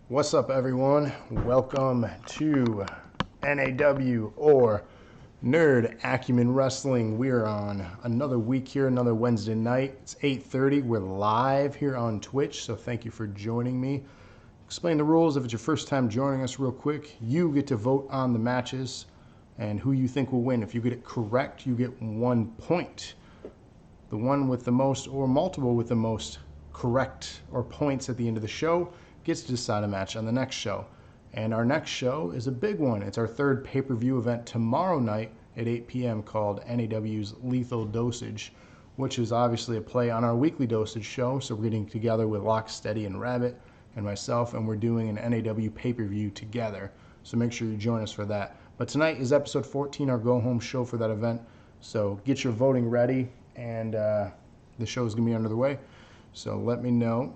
What's up, everyone? Welcome to NAW, or Nerd Acumen Wrestling. We're on another week here, another Wednesday night. It's 8:30. We're live here on Twitch, so thank you for joining me. Explain the rules. If it's your first time joining us real quick, you get to vote on the matches and who you think will win. If you get it correct, you get 1 point. The one with the most, or multiple with the most correct or points at the end of the show, gets to decide a match on the next show. And our next show is a big one. It's our third pay-per-view event tomorrow night at 8 p.m. called NAW's Lethal Dosage, which is obviously a play on our weekly dosage show. So we're getting together with Locksteady and Rabbit and myself, and we're doing an NAW pay-per-view together. So make sure you join us for that. But tonight is episode 14, our go-home show for that event. So get your voting ready, and the show is going to be under the way. So let me know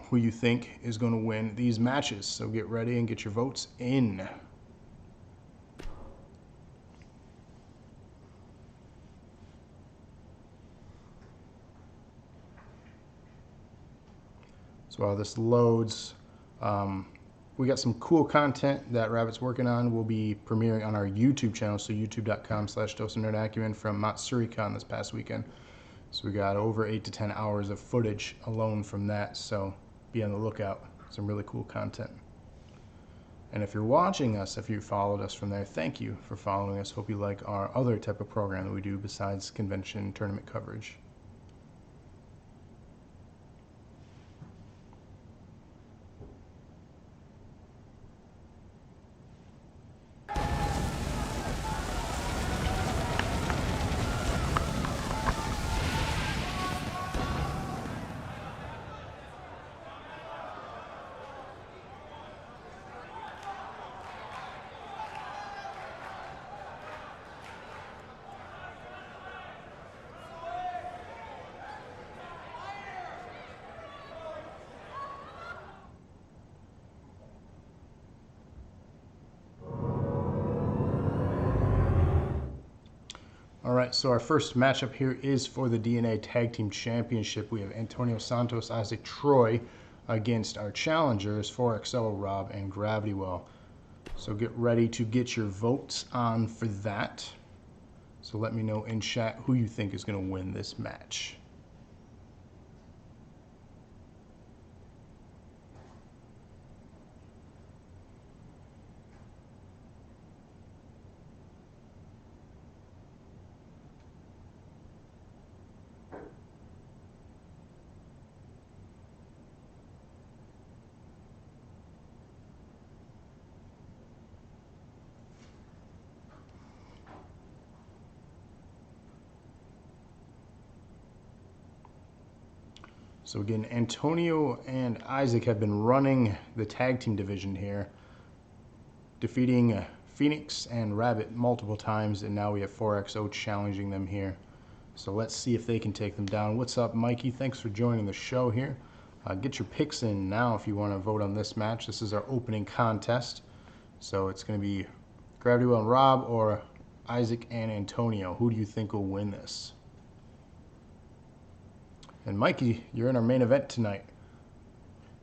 who you think is going to win these matches. So get ready and get your votes in. So while this loads, we got some cool content that Rabbit's working on. We'll be premiering on our YouTube channel, so youtube.com/DoseOfNerdAcumen from Matsuricon this past weekend. So we got over 8 to 10 hours of footage alone from that, so be on the lookout. Some really cool content. And if you're watching us, if you followed us from there, thank you for following us. Hope you like our other type of program that we do besides convention tournament coverage. All right, so our first matchup here is for the DNA Tag Team Championship. We have Antonio Santos, Isaac Troy against our challengers, 4XL, Rob, and Gravity Well. So get ready to get your votes on for that. So let me know in chat who you think is going to win this match. So again, Antonio and Isaac have been running the tag team division here, defeating Phoenix and Rabbit multiple times, and now we have 4XO challenging them here. So let's see if they can take them down. What's up, Mikey? Thanks for joining the show here. Get your picks in now if you want to vote on this match. This is our opening contest. So it's going to be Gravity Well and Rob, or Isaac and Antonio. Who do you think will win this? And Mikey, you're in our main event tonight.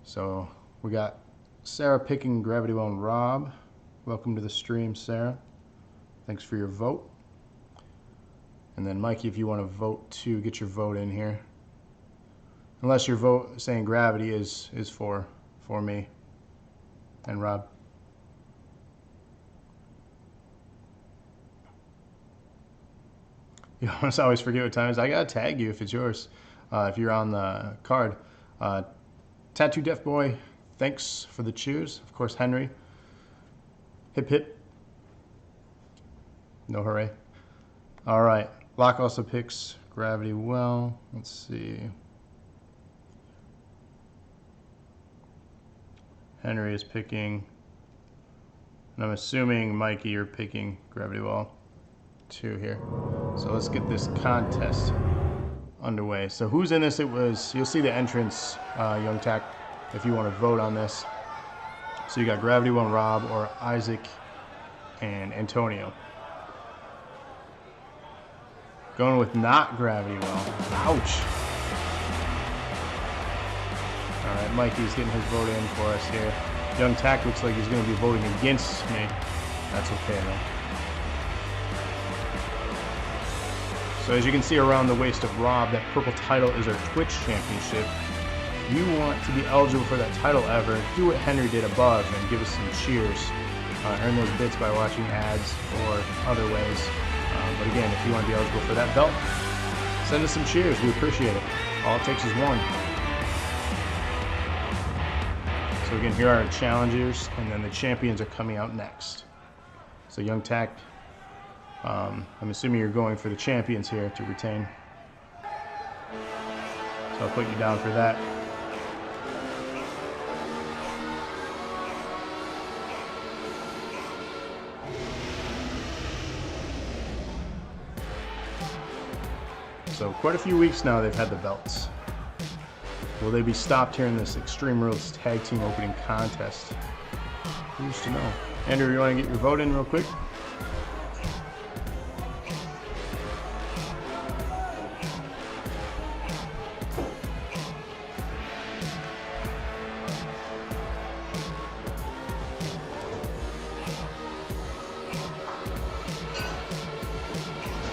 So we got Sarah picking Gravity Well and Rob. Welcome to the stream, Sarah. Thanks for your vote. And then Mikey, if you want to vote too, get your vote in here. Unless your vote saying Gravity is for me and Rob. You always forget what time it is. I gotta tag you if it's yours. If you're on the card. Tattoo Deaf Boy, thanks for the cheers. Of course, Henry. Hip hip. No hooray. All right. Locke also picks Gravity Well. Let's see. Henry is picking. And I'm assuming, Mikey, you're picking Gravity Well too here. So let's get this contest underway. So who's in this? It was, you'll see the entrance, Young Tack, if you want to vote on this. So you got Gravity Well and Rob, or Isaac and Antonio. Going with not Gravity Well. Ouch. All right, Mikey's getting his vote in for us here. Young Tack looks like he's going to be voting against me. That's okay, though. So as you can see around the waist of Rob, that purple title is our Twitch championship. If you want to be eligible for that title ever, do what Henry did above and give us some cheers. Earn those bits by watching ads or other ways. But again, if you want to be eligible for that belt, send us some cheers. We appreciate it. All it takes is one. So again, here are our challengers, and then the champions are coming out next. So Young Tack, I'm assuming you're going for the champions here to retain. So I'll put you down for that. So quite a few weeks now they've had the belts. Will they be stopped here in this Extreme Rules Tag Team Opening Contest? Who's to know? Andrew, you want to get your vote in real quick?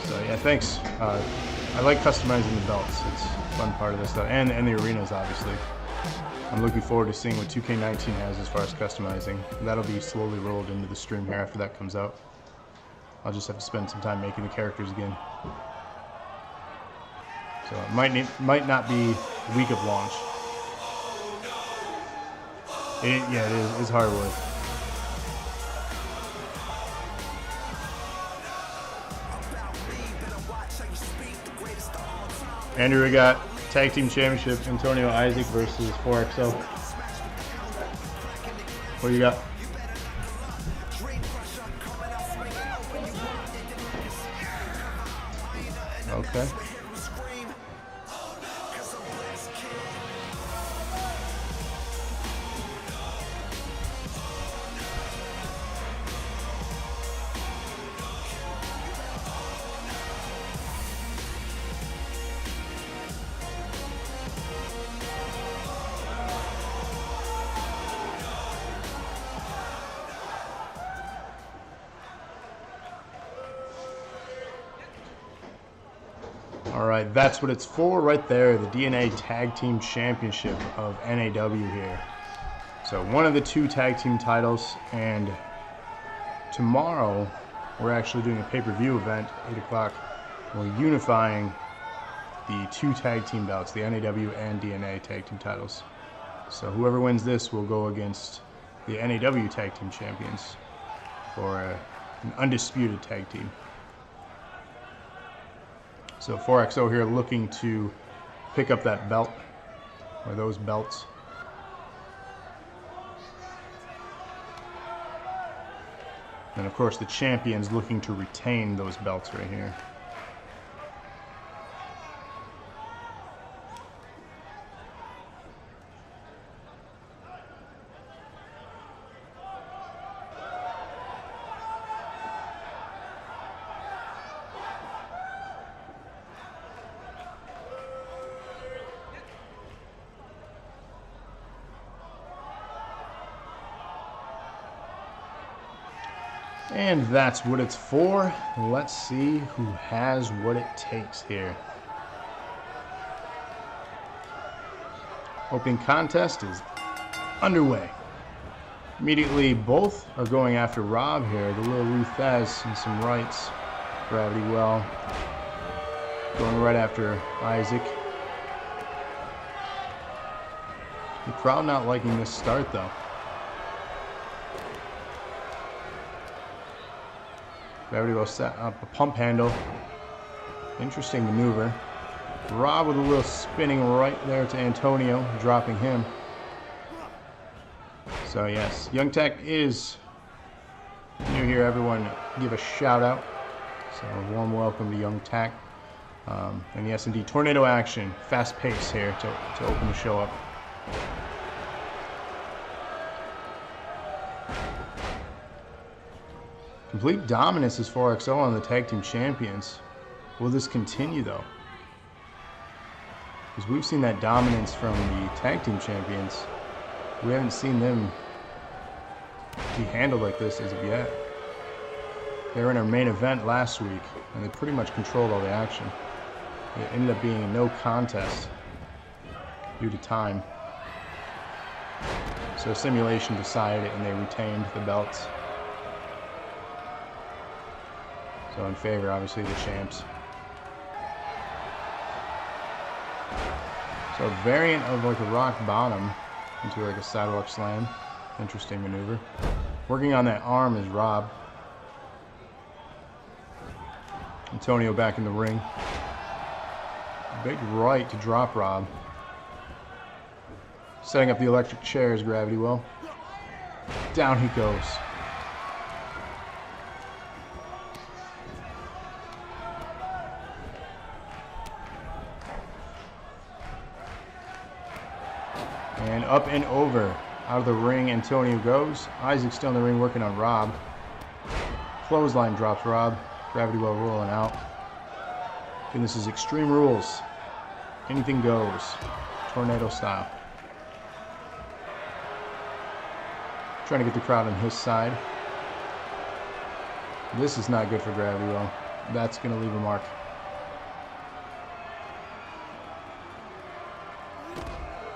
So yeah, thanks. I like customizing the belts. It's a fun part of this stuff, and the arenas, obviously. I'm looking forward to seeing what 2K19 has as far as customizing. That'll be slowly rolled into the stream here after that comes out. I'll just have to spend some time making the characters again. So it might not be week of launch. Yeah, it is. It's hard work. Andrew, we got Tag Team Championship, Antonio Isaac versus 4XO. What do you got? Okay. All right, that's what it's for right there, the DNA Tag Team Championship of NAW here. So one of the two tag team titles, and tomorrow we're actually doing a pay-per-view event, 8 o'clock. We're unifying the two tag team belts, the NAW and DNA tag team titles. So whoever wins this will go against the NAW tag team champions for an undisputed tag team. So 4XO here looking to pick up that belt, or those belts. And of course the champions looking to retain those belts right here. And that's what it's for. Let's see who has what it takes here. Opening contest is underway. Immediately, both are going after Rob here. The little Ruthez and some rights. Gravity well. Going right after Isaac. The crowd not liking this start though. Gravity well set up a pump handle. Interesting maneuver. Rob with a little spinning right there to Antonio, dropping him. So yes, Young Tech is new here. Everyone give a shout out. So a warm welcome to Young Tech. And yes, indeed, tornado action, fast pace here to open the show up. Complete dominance is 4XO on the Tag Team Champions. Will this continue though? Because we've seen that dominance from the tag team champions. We haven't seen them be handled like this as of yet. They were in our main event last week, and they pretty much controlled all the action. It ended up being a no contest due to time. So simulation decided it, and they retained the belts. So in favor, obviously, the champs. So a variant of like a rock bottom into like a sidewalk slam. Interesting maneuver. Working on that arm is Rob. Antonio back in the ring. Big right to drop Rob. Setting up the electric chair is Gravity Well. Down he goes. And up and over. Out of the ring, Antonio goes. Isaac's still in the ring working on Rob. Clothesline drops Rob. Gravity Well rolling out. And this is Extreme Rules. Anything goes. Tornado style. Trying to get the crowd on his side. This is not good for Gravity Well. That's going to leave a mark.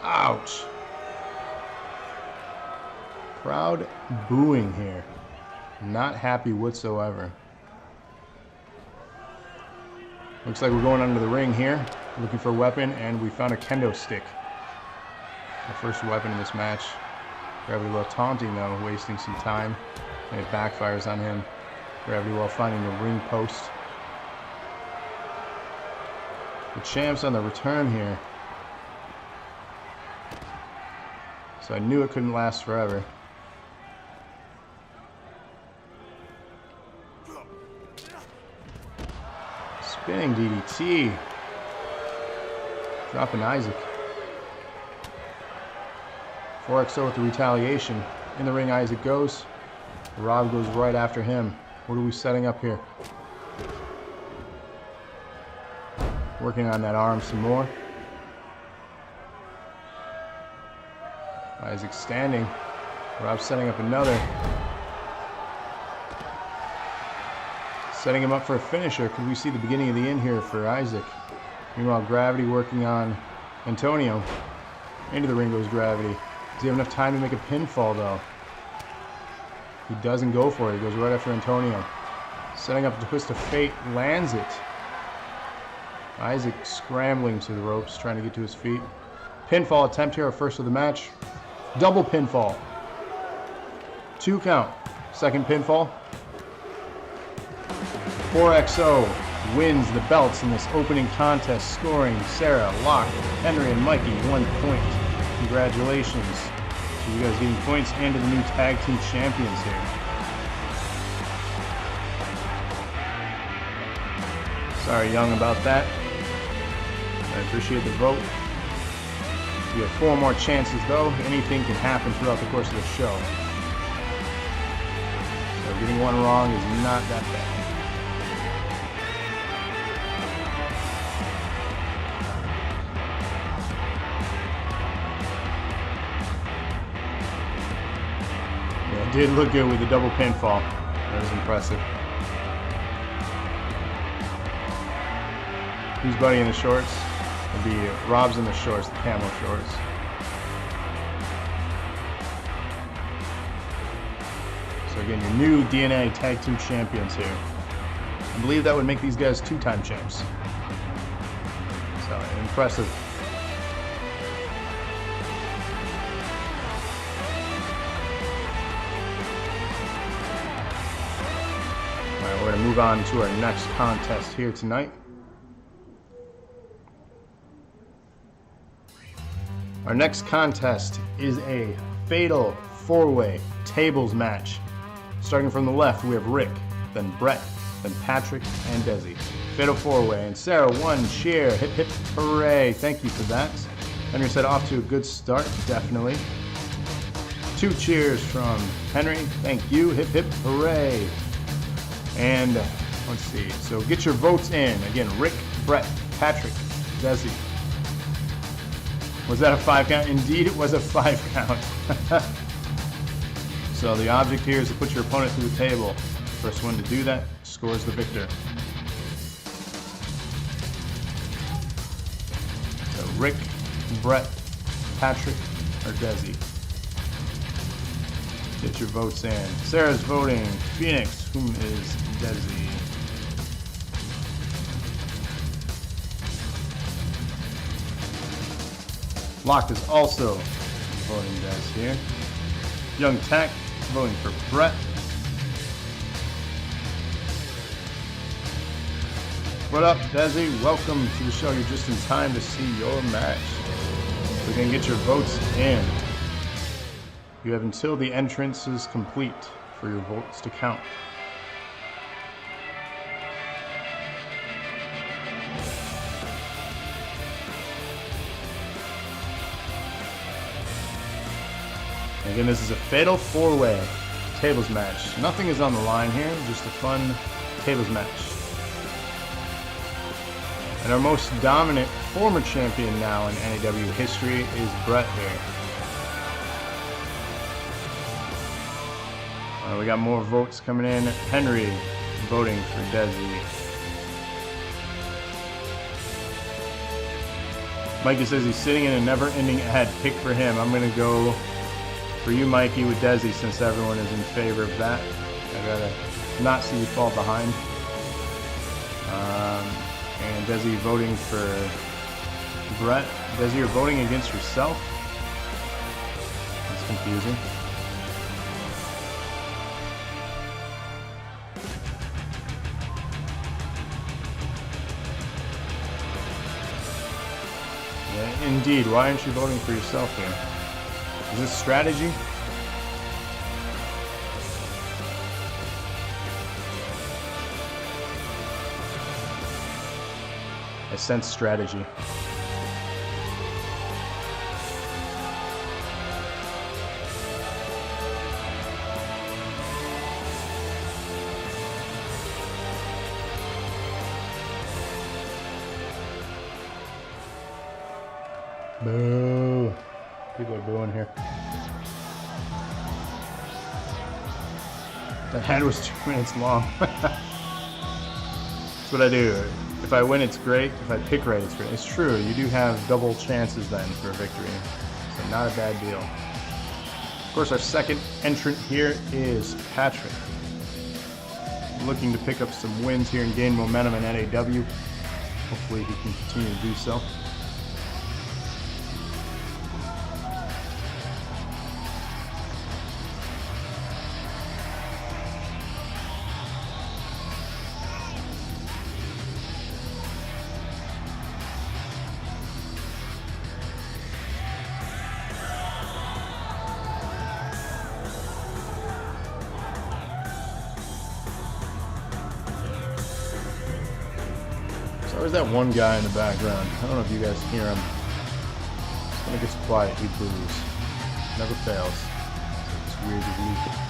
Ouch. Crowd booing here. Not happy whatsoever. Looks like we're going under the ring here. Looking for a weapon, and we found a kendo stick. The first weapon in this match. Gravity Well taunting though, wasting some time. And it backfires on him. Gravity Well finding the ring post. The champ's on the return here. So I knew it couldn't last forever. Spinning DDT. Dropping Isaac. 4XO with the retaliation. In the ring, Isaac goes. Rob goes right after him. What are we setting up here? Working on that arm some more. Isaac standing. Rob setting up another. Setting him up for a finisher. Could we see the beginning of the end here for Isaac? Meanwhile, Gravity working on Antonio. Into the ring goes Gravity. Does he have enough time to make a pinfall, though? He doesn't go for it. He goes right after Antonio. Setting up the twist of fate. Lands it. Isaac scrambling to the ropes, trying to get to his feet. Pinfall attempt here, our first of the match. Double pinfall. 2 count. Second pinfall. 4XO wins the belts in this opening contest, scoring Sarah, Locke, Henry, and Mikey 1 point. Congratulations to you guys getting points and to the new tag team champions here. Sorry, Young, about that. I appreciate the vote. We have 4 more chances, though. Anything can happen throughout the course of the show. So getting one wrong is not that bad. Yeah, it did look good with the double pinfall. That was impressive. Who's Buddy in the shorts? It'll be Rob's in the shorts, the camel shorts. So again, your new DNA Tag Team Champions here. I believe that would make these guys 2-time champs. So impressive. All right, we're going to move on to our next contest here tonight. Our next contest is a fatal 4-way tables match. Starting from the left, we have Rick, then Brett, then Patrick, and Desi. Fatal 4-way. And Sarah, 1 cheer. Hip, hip, hooray. Thank you for that. Henry said off to a good start, definitely. 2 cheers from Henry. Thank you. Hip, hip, hooray. And let's see. So get your votes in. Again, Rick, Brett, Patrick, Desi. Was that a 5 count? Indeed, it was a 5 count. So the object here is to put your opponent through the table. First one to do that scores the victor. So Rick, Brett, Patrick, or Desi. Get your votes in. Sarah's voting Phoenix. Whom is Desi? Locke is also voting Des here. Young Tech voting for Brett. What up, Desi? Welcome to the show. You're just in time to see your match. We can get your votes in. You have until the entrance is complete for your votes to count. Again, this is a fatal 4-way tables match. Nothing is on the line here, just a fun tables match. And our most dominant former champion now in NAW history is Brett here. We got more votes coming in. Henry voting for Desi. Mikey says he's sitting in a never-ending ad. Pick for him. I'm going to go for you, Mikey, with Desi, since everyone is in favor of that. I'd rather not see you fall behind. And Desi voting for Brett. Desi, you're voting against yourself? That's confusing. Yeah, indeed. Why aren't you voting for yourself here? Is this strategy? I sense strategy. Boo. People are booing here. That ad was 2 minutes long. That's what I do. If I win, it's great. If I pick right, it's great. It's true. You do have double chances then for a victory. So not a bad deal. Of course, our second entrant here is Patrick. Looking to pick up some wins here and gain momentum in NAW. Hopefully he can continue to do so. There's that one guy in the background. I don't know if you guys hear him. When it gets quiet, he boos. Never fails. It's weird to read.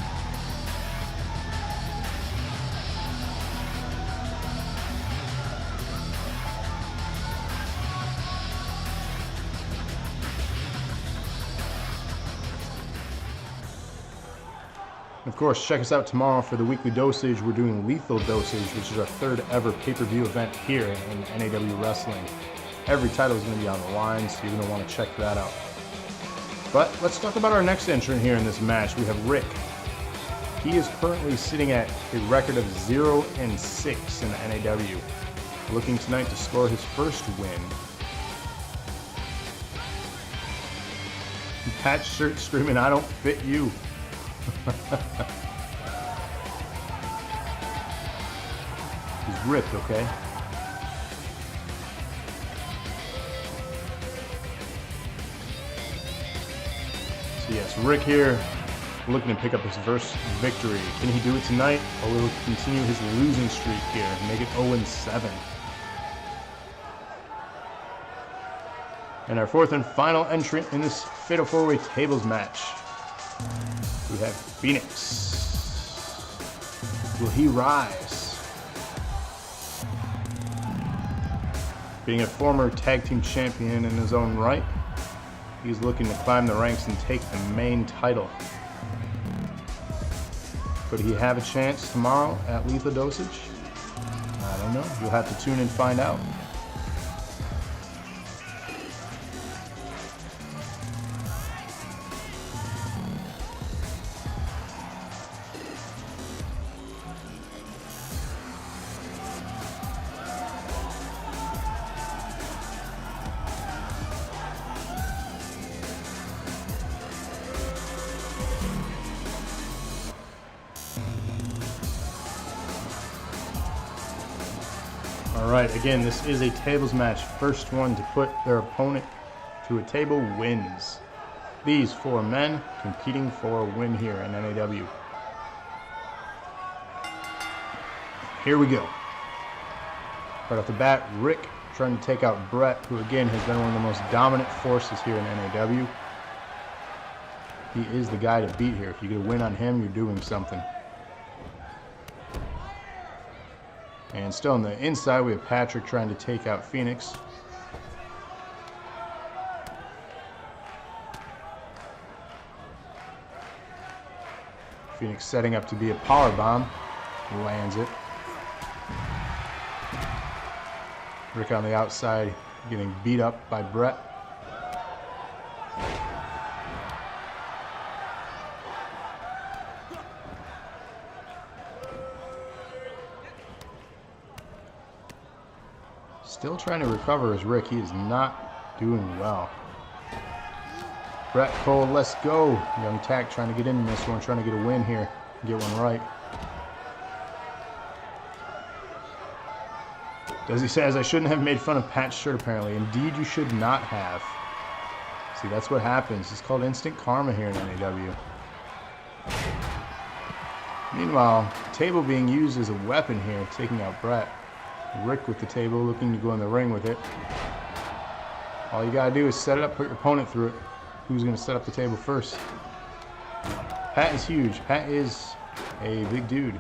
Of course, check us out tomorrow for the weekly dosage. We're doing Lethal Dosage, which is our 3rd ever pay-per-view event here in NAW Wrestling. Every title is going to be on the line, so you're going to want to check that out. But let's talk about our next entrant here in this match. We have Rick. He is currently sitting at a record of 0-6 in the NAW. Looking tonight to score his first win. Patch shirt screaming, "I don't fit you." He's ripped, okay? So yes, Rick here looking to pick up his first victory. Can he do it tonight, or will he continue his losing streak here and make it 0-7? And our 4th and final entrant in this Fatal 4-Way Tables match, we have Phoenix. Will he rise? Being a former tag team champion in his own right, He's looking to climb the ranks and take the main title. Could he have a chance tomorrow at Lethal Dosage? I don't know. You'll have to tune in and find out. Alright, again, this is a tables match. First one to put their opponent to a table wins. These 4 men competing for a win here in NAW. Here we go. Right off the bat, Rick trying to take out Brett, who again has been one of the most dominant forces here in NAW. He is the guy to beat here. If you get a win on him, you're doing something. And still on the inside, we have Patrick trying to take out Phoenix. Phoenix setting up to be a power bomb. Lands it. Rick on the outside getting beat up by Brett. Still trying to recover as Rick. He is not doing well. Brett Cole, let's go. Young Tack trying to get in this one, trying to get a win here. Get one right. Desi says, I shouldn't have made fun of Pat's shirt apparently. Indeed, you should not have. See, that's what happens. It's called instant karma here in NAW. Meanwhile, table being used as a weapon here, taking out Brett. Rick with the table, looking to go in the ring with it. All you gotta do is set it up, put your opponent through it. Who's gonna set up the table first? Pat is huge. Pat is a big dude.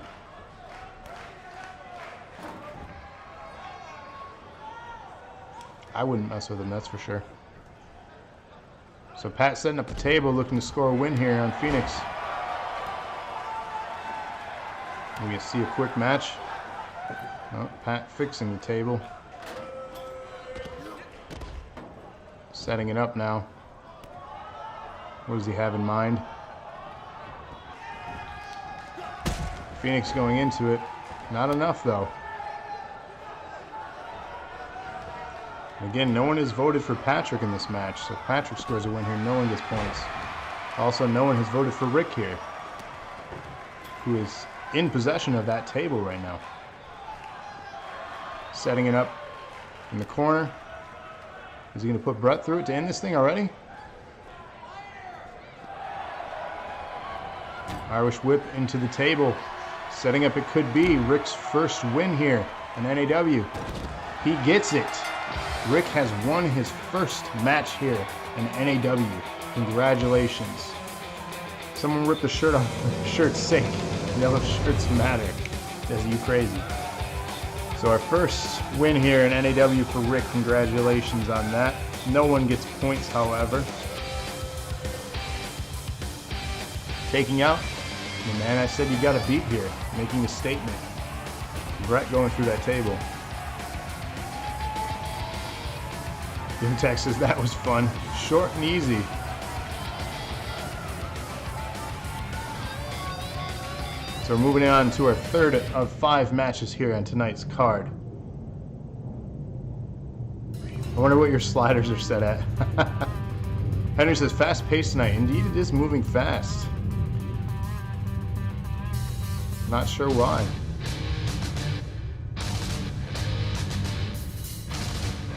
I wouldn't mess with him, that's for sure. So Pat setting up the table, looking to score a win here on Phoenix. We can see a quick match. Oh, Pat fixing the table. Setting it up now. What does he have in mind? Phoenix going into it. Not enough though. Again, no one has voted for Patrick in this match, so Patrick scores a win here. No one gets points. Also, no one has voted for Rick here, who is in possession of that table right now. Setting it up in the corner. Is he going to put Brett through it to end this thing already? Irish whip into the table. Setting up, it could be Rick's first win here in NAW. He gets it. Rick has won his first match here in NAW. Congratulations. Someone ripped the shirt off for shirt's sake. Yellow shirts matter. Is you crazy? So our first win here in NAW for Rick. Congratulations on that. No one gets points, however. Taking out the man I said you got to beat here. Making a statement. Brett going through that table. Young Tech says that was fun. Short and easy. So we're moving on to our third of 5 matches here on tonight's card. I wonder what your sliders are set at. Henry says, fast paced tonight. Indeed, it is moving fast. Not sure why.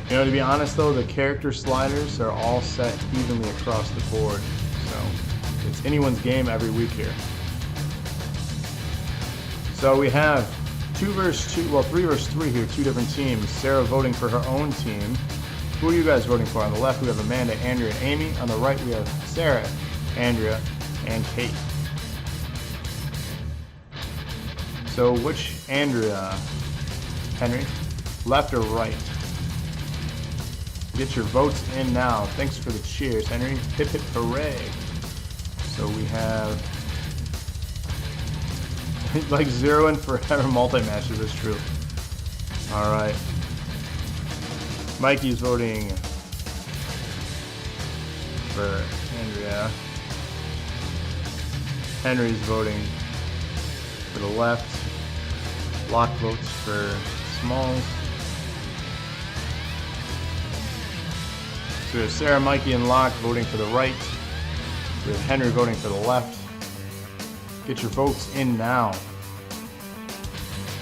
You know, to be honest though, the character sliders are all set evenly across the board. So it's anyone's game every week here. So we have 3 versus 3 here, 2 different teams. Sarah voting for her own team. Who are you guys voting for? On the left we have Amanda, Andrea, and Amy. On the right we have Sarah, Andrea, and Kate. So which Andrea, Henry? Left or right? Get your votes in now. Thanks for the cheers, Henry. Hip hip hooray. So we have like 0 and forever multi-matches, that's true. Alright. Mikey's voting for Andrea. Henry's voting for the left. Locke votes for Smalls. So we have Sarah, Mikey, and Locke voting for the right. We have Henry voting for the left. Get your votes in now.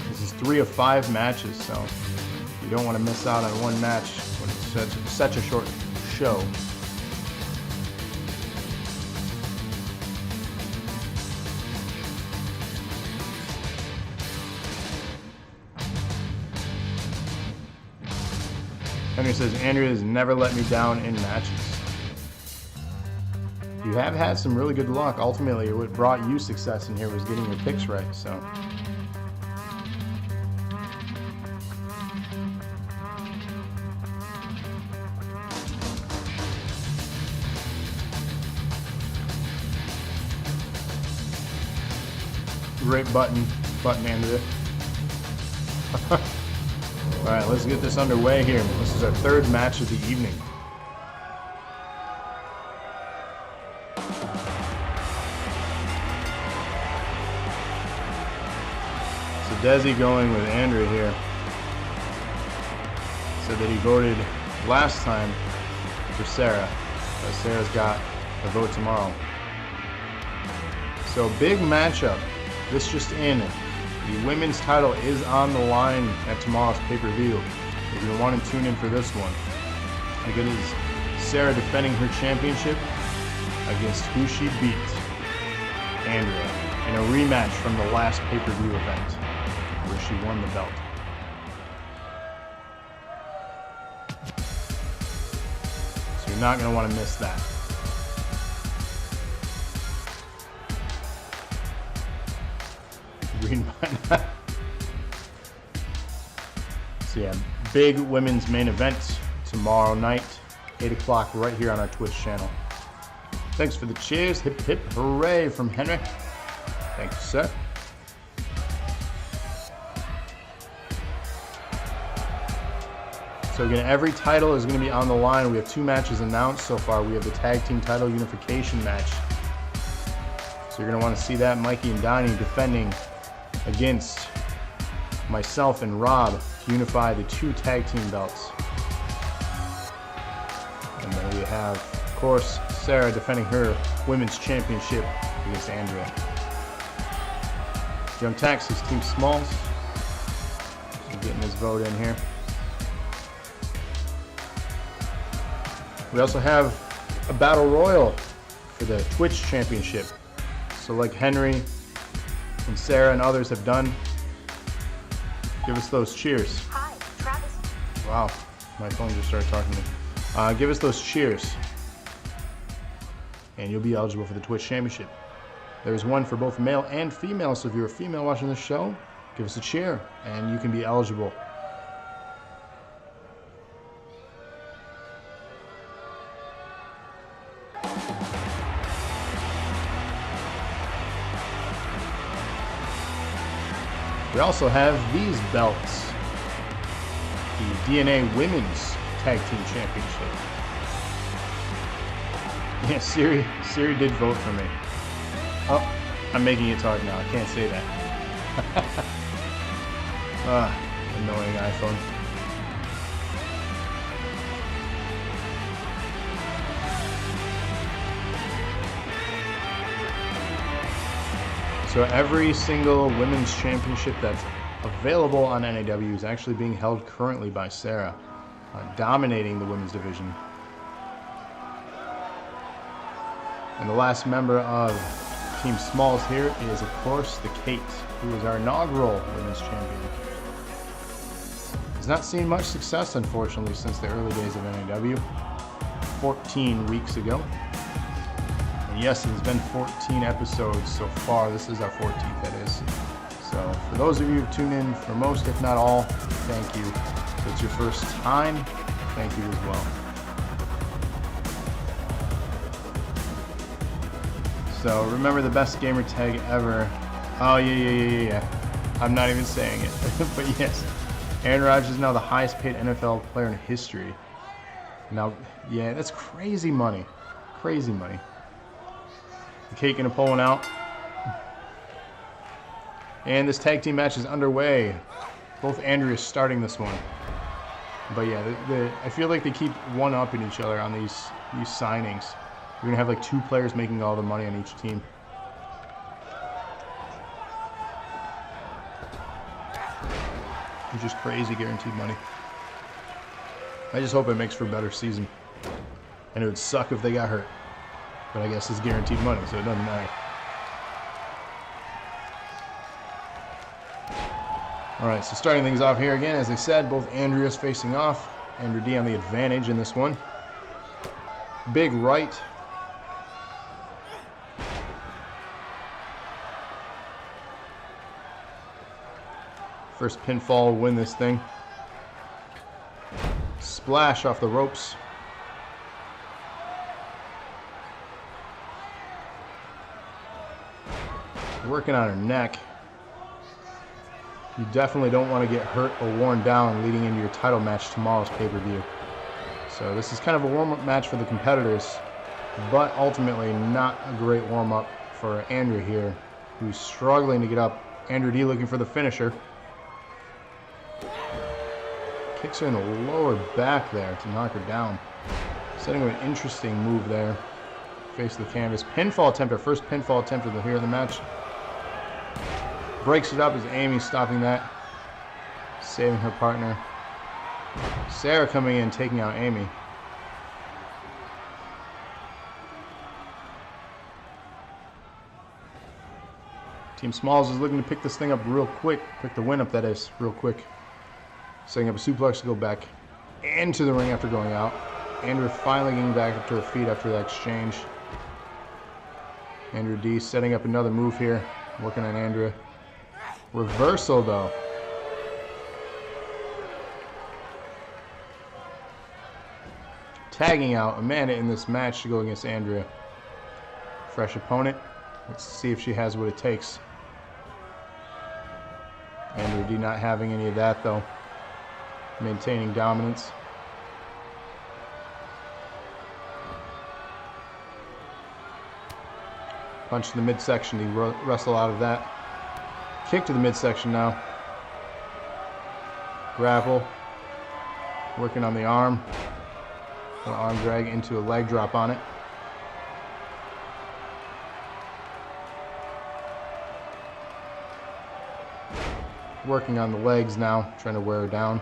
This is 3 of 5 matches, so you don't want to miss out on one match when it's such a short show. Henry says, Andrea has never let me down in matches. You have had some really good luck. Ultimately, what brought you success in here was getting your picks right, so. Great button, Andrea. All right, let's get this underway here. This is our 3rd match of the evening. So Desi going with Andrea here. Said that he voted last time for Sarah, but Sarah's got a vote tomorrow. So big matchup. This just in. The women's title is on the line at tomorrow's pay-per-view. If you want to tune in for this one, again, it is Sarah defending her championship against who she beat, Andrea, in a rematch from the last pay-per-view event where she won the belt. So you're not going to want to miss that. Green button. So yeah, big women's main event tomorrow night, 8 o'clock, right here on our Twitch channel. Thanks for the cheers. Hip hip hooray from Henry. Thank you, sir. So again, every title is going to be on the line. We have 2 matches announced so far. We have the tag team title unification match. So you're going to want to see that. Mikey and Donnie defending against myself and Rob to unify the 2 tag team belts. And then we have, of course, Sarah defending her women's championship against Andrea. Young Taxis, Team Smalls. So getting his vote in here. We also have a battle royal for the Twitch championship. So like Henry and Sarah and others have done, give us those cheers. Hi, Travis. Wow, my phone just started talking to me. Give us those cheers, and you'll be eligible for the Twitch Championship. There's one for both male and female, so if you're a female watching this show, give us a cheer, and you can be eligible. We also have these belts. The DNA Women's Tag Team Championship. Yeah, Siri did vote for me. Oh, I'm making it talk now. I can't say that. Annoying iPhone. So every single women's championship that's available on NAW is actually being held currently by Sarah, dominating the women's division. And the last member of Team Smalls here is, of course, the Kate, who is our inaugural women's champion. Has not seen much success, unfortunately, since the early days of NAW, 14 weeks ago. And yes, it's been 14 episodes so far. This is our 14th, that is. So for those of you who tune in for most, if not all, thank you. If it's your first time, thank you as well. So remember the best gamer tag ever. Oh, yeah. I'm not even saying it. But yes, Aaron Rodgers is now the highest paid NFL player in history. Now, yeah, that's crazy money. Crazy money. The cake gonna pull one out. And this tag team match is underway. Both Andreas starting this one. But yeah, I feel like they keep one-upping each other on these signings. You're gonna have like 2 players making all the money on each team. It's just crazy guaranteed money. I just hope it makes for a better season. And it would suck if they got hurt. But I guess it's guaranteed money, so it doesn't matter. Alright, so starting things off here again, as I said, both Andreas facing off. Andrew D on the advantage in this one. Big right. First pinfall will win this thing. Splash off the ropes. Working on her neck. You definitely don't want to get hurt or worn down leading into your title match tomorrow's pay-per-view. So this is kind of a warm-up match for the competitors, but ultimately not a great warm-up for Andrew here, who's struggling to get up. Andrew D looking for the finisher. Kicks her in the lower back there to knock her down. Setting up an interesting move there. Face of the canvas. Pinfall attempt, our first pinfall attempt of the here in the match. Breaks it up as Amy stopping that. Saving her partner. Sarah coming in, taking out Amy. Team Smalls is looking to pick this thing up real quick. Pick the win up, that is, real quick. Setting up a suplex to go back into the ring after going out. Andrew finally getting back up to her feet after that exchange. Andrew D setting up another move here. Working on Andrea. Reversal though. Tagging out Amanda in this match to go against Andrea. Fresh opponent. Let's see if she has what it takes. Andrea D not having any of that though. Maintaining dominance. Punch to the midsection to wrestle out of that. Kick to the midsection now. Grapple. Working on the arm. An arm drag into a leg drop on it. Working on the legs now, trying to wear her down.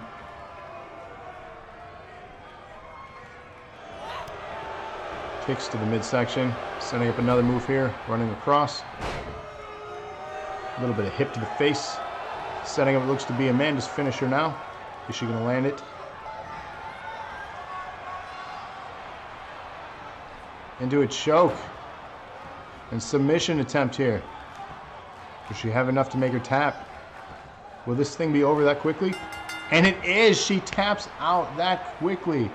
Kicks to the midsection, setting up another move here, running across. A little bit of hip to the face. Setting up what looks to be Amanda's finisher now. Is she going to land it? Into a choke. And submission attempt here. Does she have enough to make her tap? Will this thing be over that quickly? And it is! She taps out that quickly.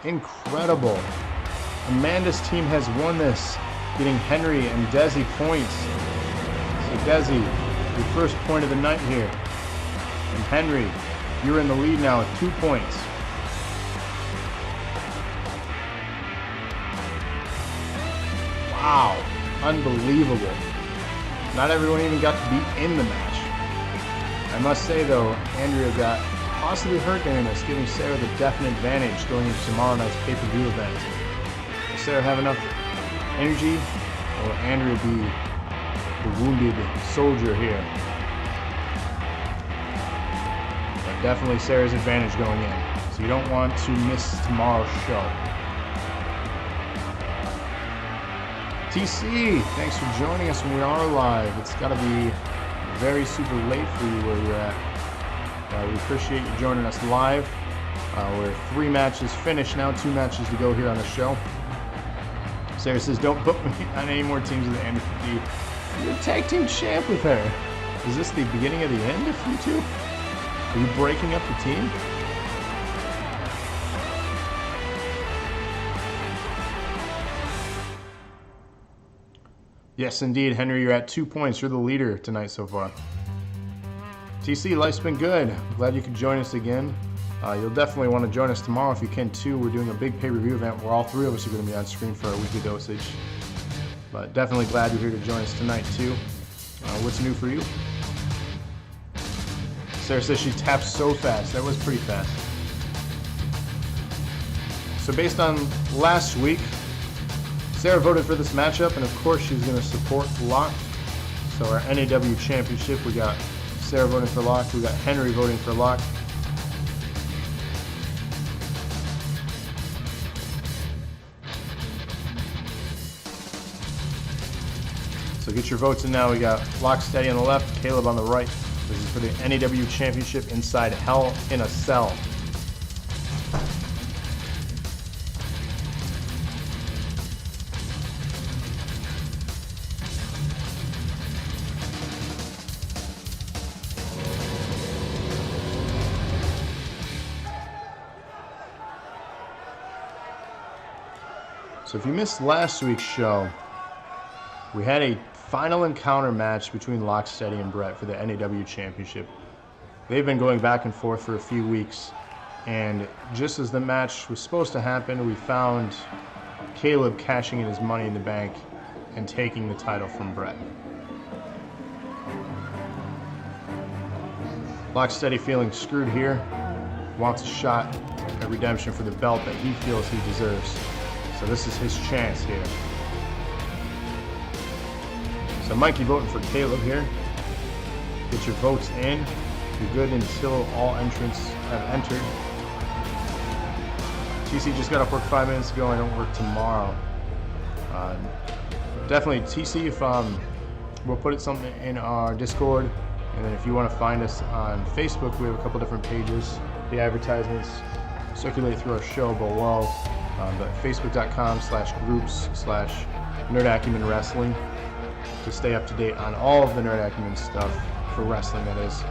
Incredible. Amanda's team has won this, getting Henry and Desi points. So Desi, your first point of the night here. And Henry, you're in the lead now with 2 points. Wow, unbelievable. Not everyone even got to be in the match. I must say though, Andrea got possibly hurt during this, giving Sarah the definite advantage going into tomorrow night's pay-per-view event. Will Sarah have enough energy, or will Andrea be the wounded soldier here? But definitely Sarah's advantage going in, so you don't want to miss tomorrow's show. TC, thanks for joining us when we are live. It's got to be very super late for you where you're at. We appreciate you joining us live. We're 3 matches finished now, 2 matches to go here on the show. Sarah says, don't put me on any more teams with Andrew D. You're a tag team champ with her. Is this the beginning of the end of you two? Are you breaking up the team? Yes, indeed, Henry, you're at 2 points. You're the leader tonight so far. TC, life's been good. I'm glad you could join us again. You'll definitely want to join us tomorrow if you can too. We're doing a big pay-per-view event where all three of us are going to be on screen for our weekly dosage. But definitely glad you're here to join us tonight too. What's new for you? Sarah says she tapped so fast. That was pretty fast. So based on last week, Sarah voted for this matchup, and of course she's going to support Locke. So our NAW Championship, we got Sarah voting for Locke, we got Henry voting for Locke. So get your votes in now. We got Locke Steady on the left, Caleb on the right. This is for the NAW Championship inside Hell in a Cell. So if you missed last week's show, we had a final encounter match between Locke Steady and Brett for the NAW Championship. They've been going back and forth for a few weeks, and just as the match was supposed to happen, we found Caleb cashing in his money in the bank and taking the title from Brett. Locke Steady feeling screwed here, wants a shot at redemption for the belt that he feels he deserves. So this is his chance here. So Mikey voting for Caleb here. Get your votes in. You're good until all entrants have entered. TC just got off work 5 minutes ago. I don't work tomorrow. Definitely TC, if we'll put something in our Discord, and then if you want to find us on Facebook, we have a couple different pages. The advertisements circulate through our show below, but facebook.com/groups/Nerd Acumen Wrestling to stay up to date on all of the Nerd Acumen stuff for wrestling, that is.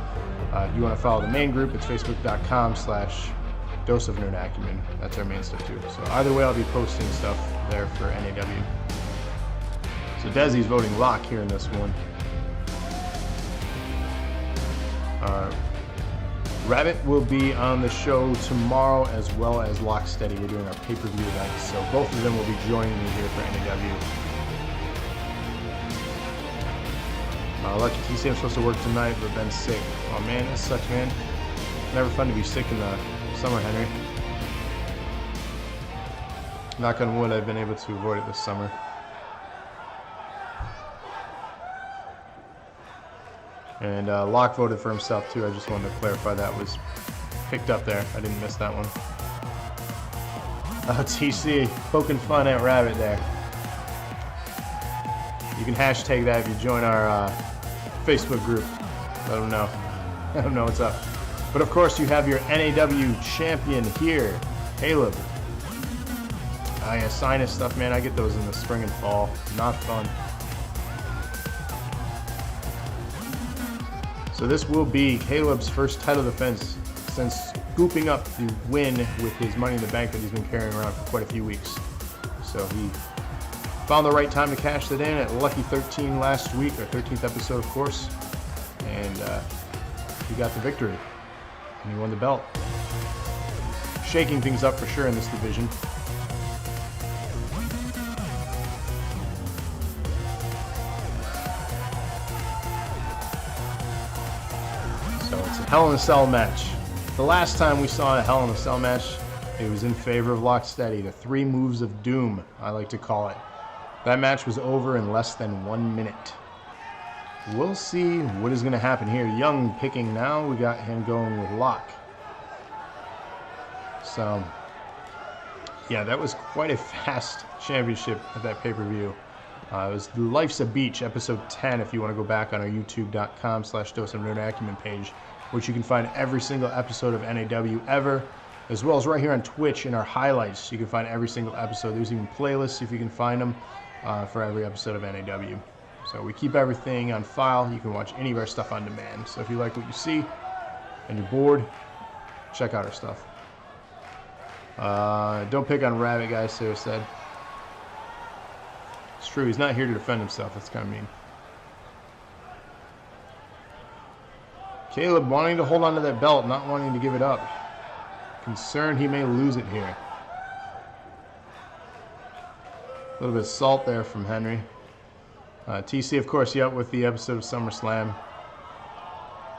You want to follow the main group, it's facebook.com/Dose of Nerd Acumen. That's our main stuff too. So either way, I'll be posting stuff there for NAW. So Desi's voting Locke here in this one. Rabbit will be on the show tomorrow, as well as Locke Steady. We're doing our pay-per-view event, so both of them will be joining me here for NAW. Lucky TC, I'm supposed to work tonight, but been sick. Oh man, that sucks, man. Never fun to be sick in the summer, Henry. Knock on wood, I've been able to avoid it this summer. And Locke voted for himself too. I just wanted to clarify that was picked up there. I didn't miss that one. TC, poking fun at Rabbit there. You can hashtag that if you join our Facebook group. Let them know. Let them know what's up. But of course, you have your NAW champion here, Caleb. Yeah, sinus stuff, man. I get those in the spring and fall. Not fun. So this will be Caleb's first title defense since scooping up the win with his Money in the Bank that he's been carrying around for quite a few weeks. So he found the right time to cash that in at Lucky 13 last week, our 13th episode, of course. And he got the victory. And he won the belt. Shaking things up for sure in this division. So it's a Hell in a Cell match. The last time we saw a Hell in a Cell match, it was in favor of Locke Steady, the 3 moves of doom, I like to call it. That match was over in less than 1 minute. We'll see what is going to happen here. Young picking now. We got him going with Locke. So, yeah, that was quite a fast championship at that pay-per-view. It was Life's a Beach, episode 10, if you want to go back on our youtube.com/Dose of Nerd Acumen page, which you can find every single episode of NAW ever, as well as right here on Twitch in our highlights. You can find every single episode. There's even playlists, if you can find them, for every episode of NAW. So we keep everything on file. You can watch any of our stuff on demand. So if you like what you see and you're bored, check out our stuff. Don't pick on Rabbit, guys, Sarah said. true. He's not here to defend himself. That's kind of mean. Caleb wanting to hold on to that belt, not wanting to give it up. Concerned he may lose it here. A little bit of salt there from Henry. TC, of course, you up with the episode of SummerSlam.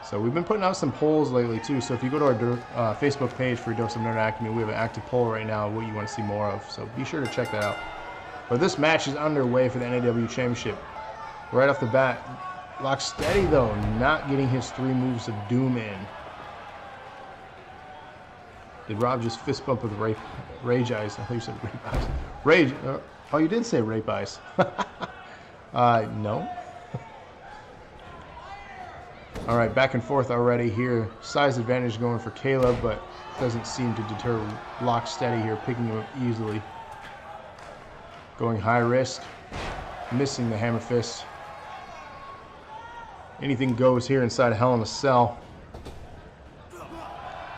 So we've been putting out some polls lately, too. So if you go to our Facebook page for Dose of Nerd Acumen, we have an active poll right now of what you want to see more of. So be sure to check that out. But this match is underway for the NAW Championship. Right off the bat, Lock Steady, though, not getting his 3 moves of doom in. Did Rob just fist bump with Rage Eyes? I thought you said Rape Eyes. Rage. Oh, you did say Rape Eyes. No. All right, back and forth already here. Size advantage going for Caleb, but doesn't seem to deter Lock Steady here, picking him up easily. Going high risk, missing the hammer fist. Anything goes here inside Hell in a Cell.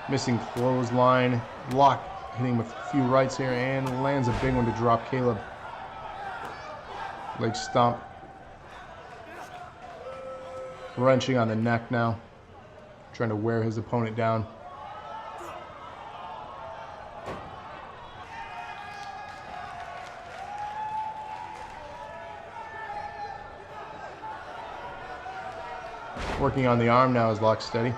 Missing clothesline. Lock hitting with a few rights here and lands a big one to drop Caleb. Leg stomp. Wrenching on the neck now. Trying to wear his opponent down. Working on the arm now is Lock Steady.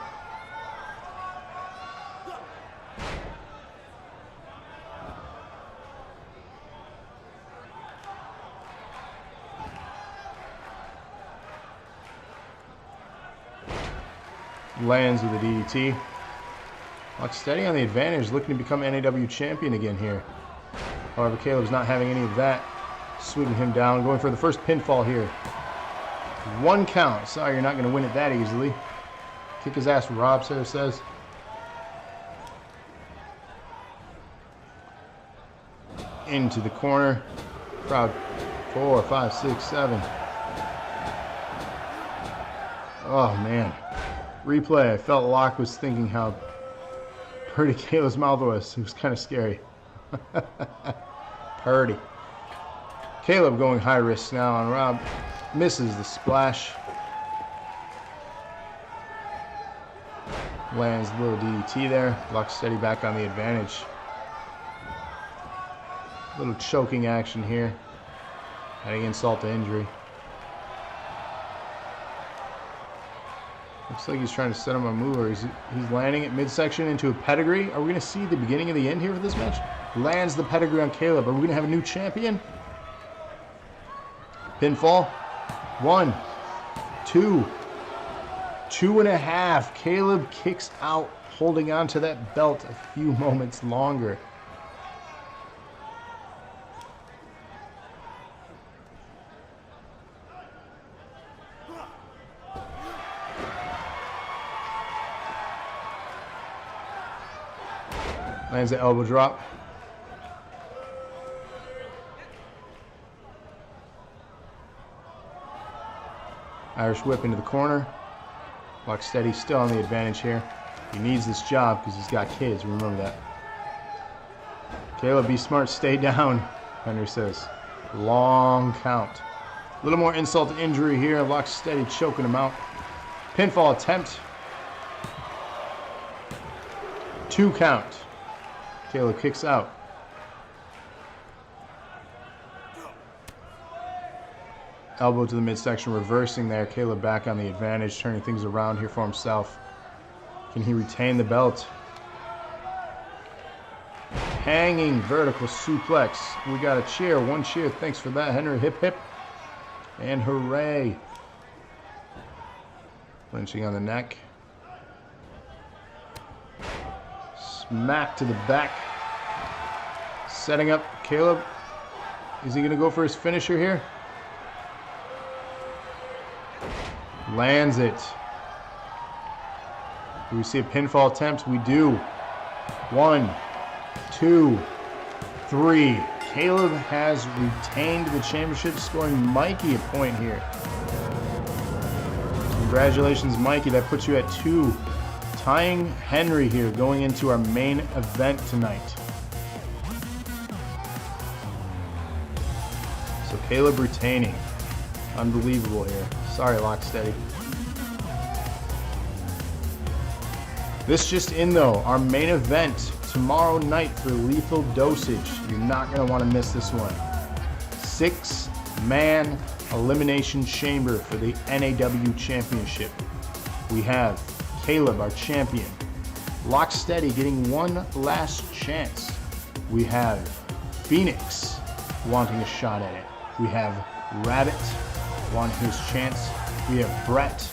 Lands with a DDT. Lock Steady on the advantage, looking to become NAW champion again here. However, Caleb's not having any of that. Sweeping him down, going for the first pinfall here. 1 count. Sorry, you're not going to win it that easily. Kick his ass, Rob says. Into the corner. Crowd 4, 5, 6, 7. Oh, man. Replay. I felt Locke was thinking how pretty Caleb's mouth was. It was kind of scary. Purdy. Caleb going high risk now on Rob. Misses the splash. Lands a little DDT there. Lock Steady back on the advantage. Little choking action here. Adding insult to injury. Looks like he's trying to set him on a move, or he's landing it midsection into a pedigree. Are we going to see the beginning of the end here for this match? Lands the pedigree on Caleb. Are we going to have a new champion? Pinfall. 1, 2, 2.5. Caleb kicks out, holding on to that belt a few moments longer. Lands the elbow drop. Irish whip into the corner. Lock Steady still on the advantage here. He needs this job because he's got kids. Remember that. Caleb, be smart. Stay down, Henry says. Long count. A little more insult to injury here. Lock Steady choking him out. Pinfall attempt. 2 count. Caleb kicks out. Elbow to the midsection, reversing there. Caleb back on the advantage, turning things around here for himself. Can he retain the belt? Hanging vertical suplex. We got a cheer, 1 cheer. Thanks for that, Henry. Hip, hip. And hooray. Clinching on the neck. Smack to the back. Setting up Caleb. Is he going to go for his finisher here? Lands it. Do we see a pinfall attempt? We do. 1, 2, 3. Caleb has retained the championship, scoring Mikey a point here. Congratulations, Mikey. That puts you at 2. Tying Henry here going into our main event tonight. So Caleb retaining. Unbelievable here. Sorry, Locksteady. This just in though, our main event tomorrow night for Lethal Dosage. You're not going to want to miss this one. 6-man elimination chamber for the NAW championship. We have Caleb, our champion. Locksteady getting one last chance. We have Phoenix wanting a shot at it. We have Rabbit wanting his chance. We have Brett,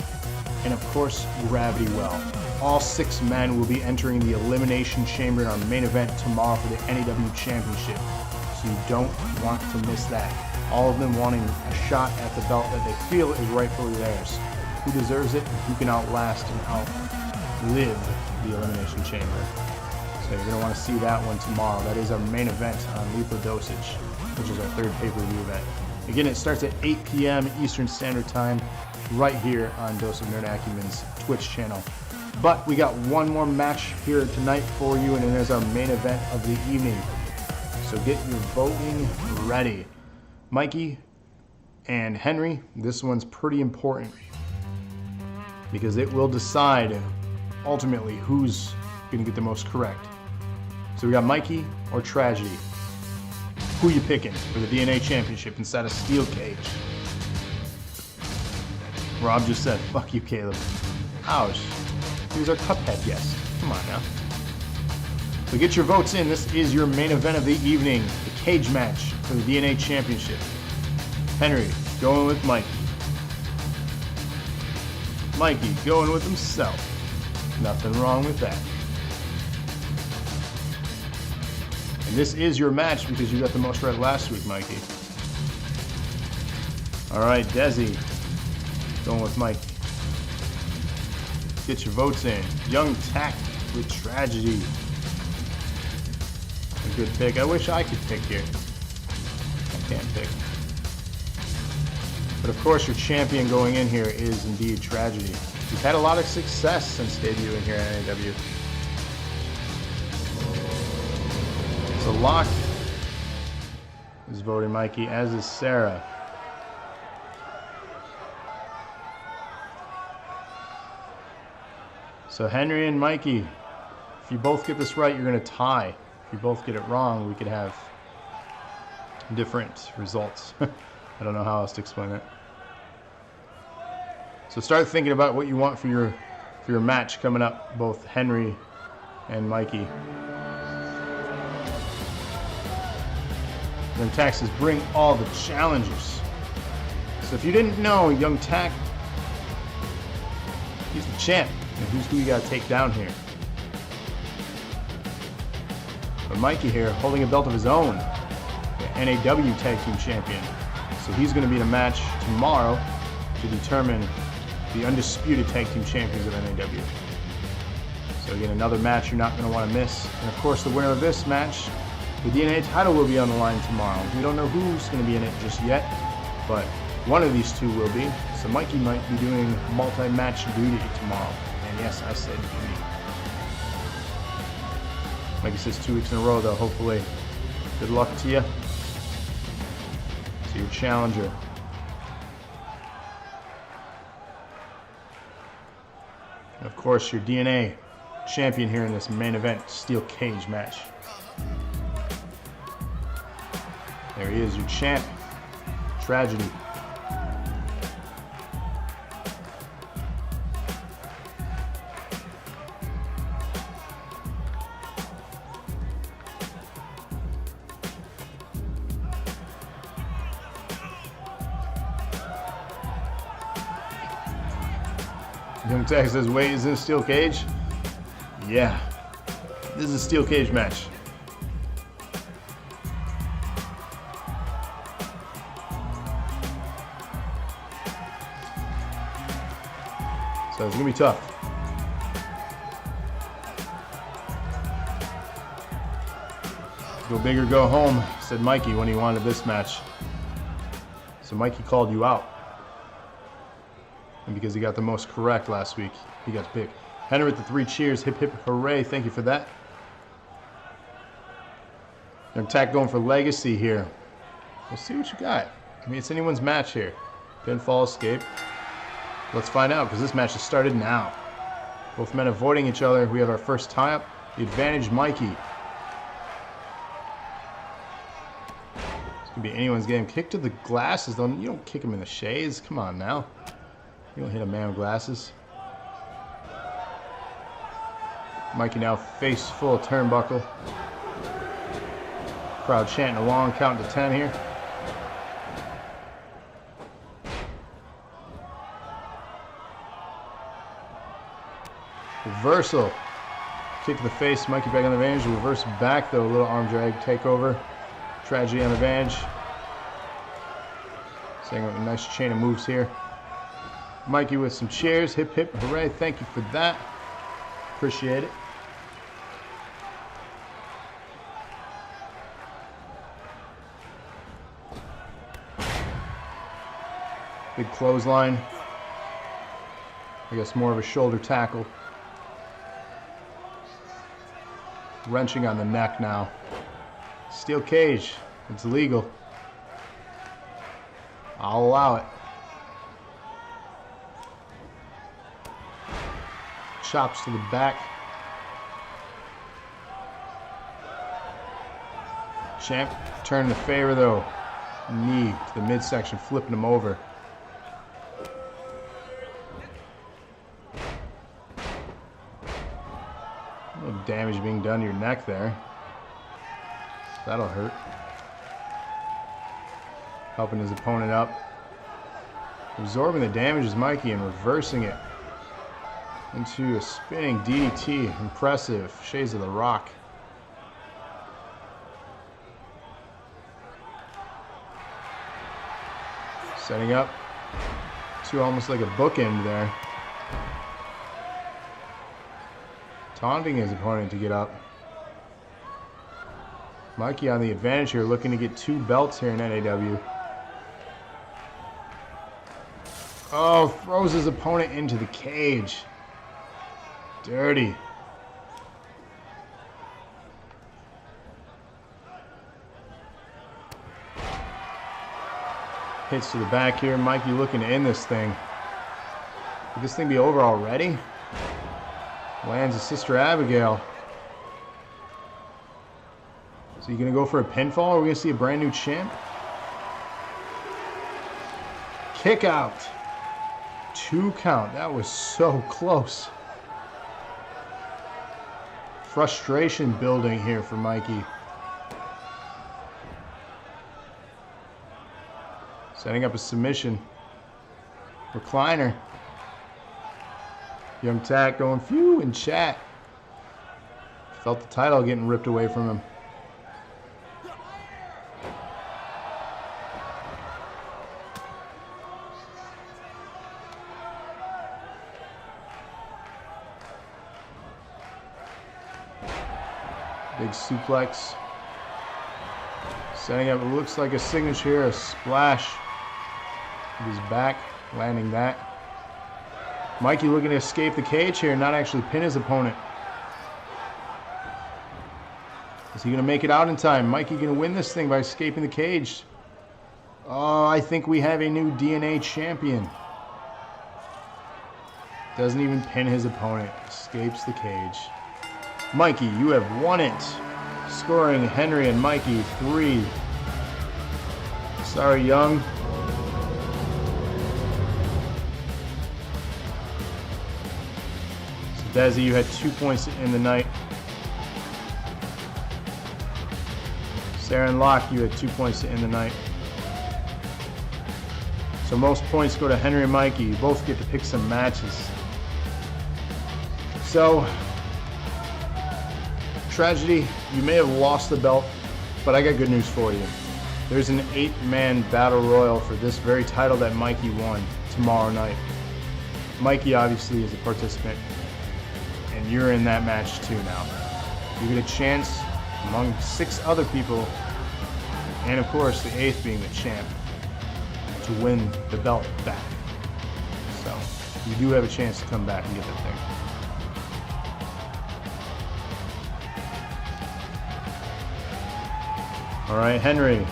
and of course Gravity Well. All 6 men will be entering the elimination chamber in our main event tomorrow for the NAW championship. So you don't want to miss that. All of them wanting a shot at the belt that they feel is rightfully theirs. Who deserves it and who can outlast and outlive the elimination chamber. So you're going to want to see that one tomorrow. That is our main event on Lethal Dosage, which is our 3rd pay-per-view event. Again, it starts at 8 p.m. Eastern Standard Time right here on Dose of Nerd Acumen's Twitch channel. But we got one more match here tonight for you, and it is our main event of the evening. So get your voting ready. Mikey and Henry, this one's pretty important because it will decide ultimately who's going to get the most correct. So we got Mikey or Tragedy. Who you picking for the DNA championship inside a steel cage? Rob just said, fuck you, Caleb. Ouch. He was our Cuphead guest. Come on now. So get your votes in. This is your main event of the evening. The cage match for the DNA championship. Henry going with Mikey. Mikey going with himself. Nothing wrong with that. And this is your match because you got the most right last week, Mikey. Alright, Desi going with Mikey. Get your votes in. Young Tack with Tragedy. A good pick. I wish I could pick here. I can't pick. But of course your champion going in here is indeed Tragedy. He's had a lot of success since debuting here at NAW. So Locke is voting Mikey, as is Sarah. So Henry and Mikey, if you both get this right, you're going to tie. If you both get it wrong, we could have different results. I don't know how else to explain it. So start thinking about what you want for your match coming up, both Henry and Mikey. Young Tack says, bring all the challengers. So if you didn't know, Young Tack, he's the champ. And who's who you got to take down here? But Mikey here, holding a belt of his own, the NAW Tag Team Champion. So he's going to be in a match tomorrow to determine the undisputed Tag Team Champions of NAW. So again, another match you're not going to want to miss. And of course, the winner of this match, the DNA title will be on the line tomorrow. We don't know who's going to be in it just yet, but one of these two will be. So Mikey might be doing multi-match duty tomorrow. And yes, I said duty. Mikey says 2 weeks in a row, though, hopefully. Good luck to you. To your challenger. And of course, your DNA champion here in this main event steel cage match. There he is, your champ, Tragedy. Young Tech says, wait, is this a steel cage? Yeah, this is a steel cage match. So it's going to be tough. Go big or go home, said Mikey when he wanted this match. So Mikey called you out. And because he got the most correct last week, he got to pick. Henry with the 3 cheers. Hip, hip, hooray. Thank you for that. Young Tack going for legacy here. We'll see what you got. I mean, it's anyone's match here. Pinfall escape. Let's find out, because this match has started now. Both men avoiding each other. We have our first tie-up. The advantage, Mikey. It's going to be anyone's game. Kick to the glasses, though. You don't kick him in the shades. Come on now. You don't hit a man with glasses. Mikey now face full of turnbuckle. Crowd chanting along, counting to 10 here. Reversal. Kick to the face. Mikey back on the advantage. Reverse back though. A little arm drag. Takeover. Tragedy on the advantage. Saying a nice chain of moves here. Mikey with some chairs. Hip hip hooray. Thank you for that. Appreciate it. Big clothesline. I guess more of a shoulder tackle. Wrenching on the neck now. Steel cage. It's legal. I'll allow it. Chops to the back. Champ turning the favor though. Knee to the midsection, flipping him over. A little damage being done to your neck there. That'll hurt. Helping his opponent up. Absorbing the damage is Mikey and reversing it into a spinning DDT. Impressive. Shades of the Rock. Setting up to almost like a bookend there. Taunting his opponent to get up. Mikey on the advantage here, looking to get 2 belts here in NAW. Oh, throws his opponent into the cage. Dirty. Hits to the back here. Mikey looking to end this thing. Could this thing be over already? Lands a Sister Abigail. So you gonna go for a pinfall, or are we gonna see a brand new champ? Kick out. 2 count. That was so close. Frustration building here for Mikey. Setting up a submission. Recliner. Young Tack going phew in chat. Felt the title getting ripped away from him. Big suplex. Setting up, it looks like a signature here, a splash. With his back, landing that. Mikey looking to escape the cage here, not actually pin his opponent. Is he going to make it out in time? Mikey going to win this thing by escaping the cage. Oh, I think we have a new DNA champion. Doesn't even pin his opponent. Escapes the cage. Mikey, you have won it. Scoring Henry and Mikey 3. Sorry, Young. Desi, you had 2 points in the night. Sarah and Locke, you had 2 points in the night. So most points go to Henry and Mikey. You both get to pick some matches. So, Tragedy, you may have lost the belt, but I got good news for you. There's an 8-man battle royal for this very title that Mikey won tomorrow night. Mikey obviously is a participant, and you're in that match too now. You get a chance among 6 other people, and of course the 8th being the champ, to win the belt back. So you do have a chance to come back and get that thing. All right, Henry.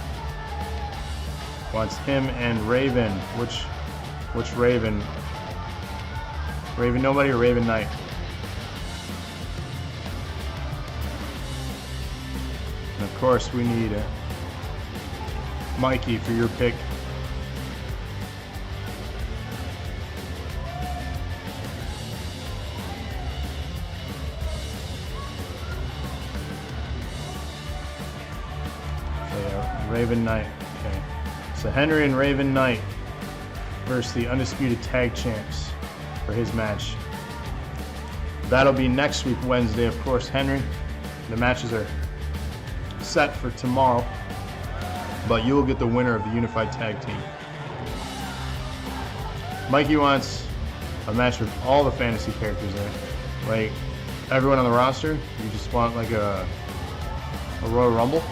wants him and Raven. Which Raven? Raven Nobody or Raven Knight? And of course, we need Mikey for your pick. So yeah, Raven Knight. Okay. So Henry and Raven Knight versus the Undisputed Tag Champs for his match. That'll be next week, Wednesday, of course, Henry. The matches are set for tomorrow, but you will get the winner of the Unified Tag Team. Mikey wants a match with all the fantasy characters there. Like, everyone on the roster? You just want like a Royal Rumble?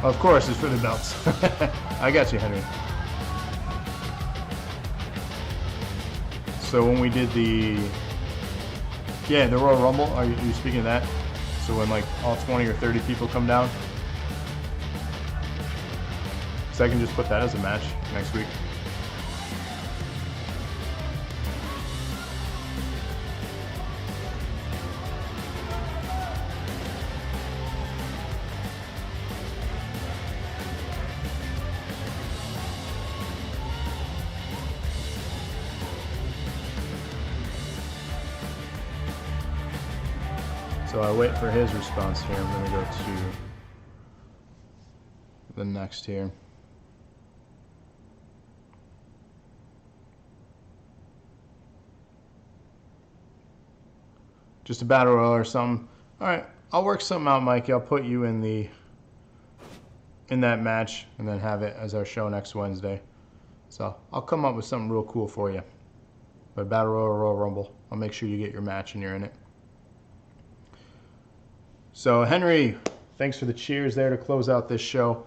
Of course, it's for the belts. I got you, Henry. So when we did the Royal Rumble, are you speaking of that? So when like all 20 or 30 people come down? So I can just put that as a match next week. So I wait for his response here. I'm going to go to the next here. Just a battle royal or something. All right, I'll work something out, Mikey. I'll put you in that match and then have it as our show next Wednesday. So I'll come up with something real cool for you. But battle royal or Royal Rumble, I'll make sure you get your match and you're in it. So Henry, thanks for the cheers there to close out this show.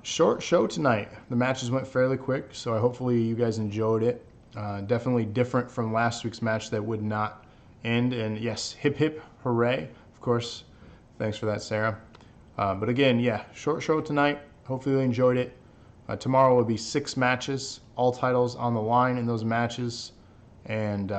Short show tonight. The matches went fairly quick, so hopefully you guys enjoyed it. Definitely different from last week's match that would not end. And yes, hip hip hooray. Of course, thanks for that, Sarah. But again, yeah, short show tonight. Hopefully you enjoyed it. Tomorrow will be 6 matches, all titles on the line in those matches. And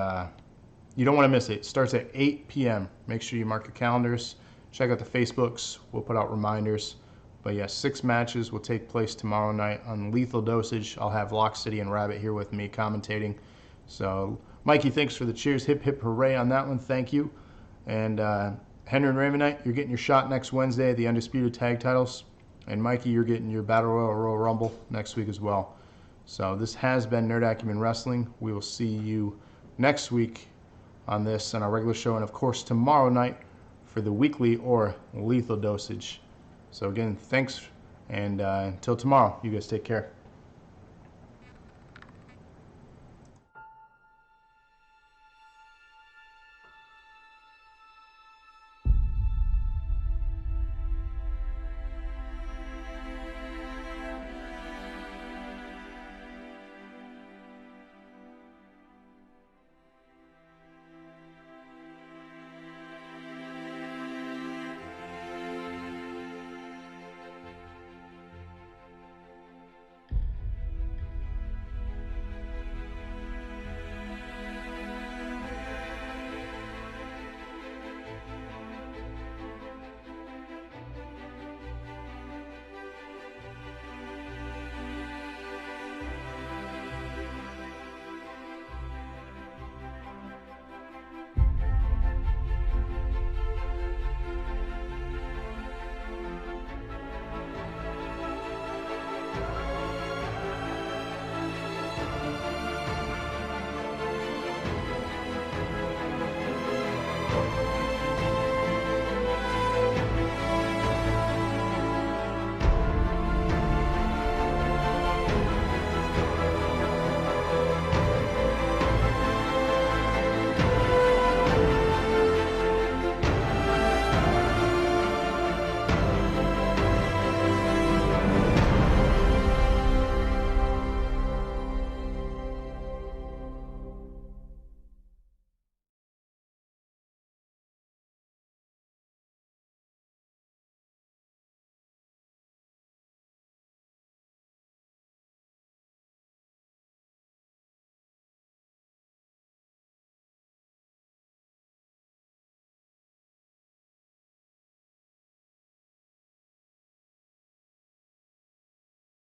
you don't want to miss it. It starts at 8 p.m. Make sure you mark your calendars. Check out the Facebooks. We'll put out reminders. But yes, 6 matches will take place tomorrow night on Lethal Dosage. I'll have Lock City and Rabbit here with me commentating. So, Mikey, thanks for the cheers. Hip, hip, hooray on that one. Thank you. And Henry and Raven Knight, you're getting your shot next Wednesday at the Undisputed Tag Titles. And Mikey, you're getting your Battle Royal or Royal Rumble next week as well. So this has been Nerd Acumen Wrestling. We will see you next week on this and our regular show, and of course tomorrow night for the weekly or Lethal Dosage. So again, thanks, and until tomorrow, you guys take care.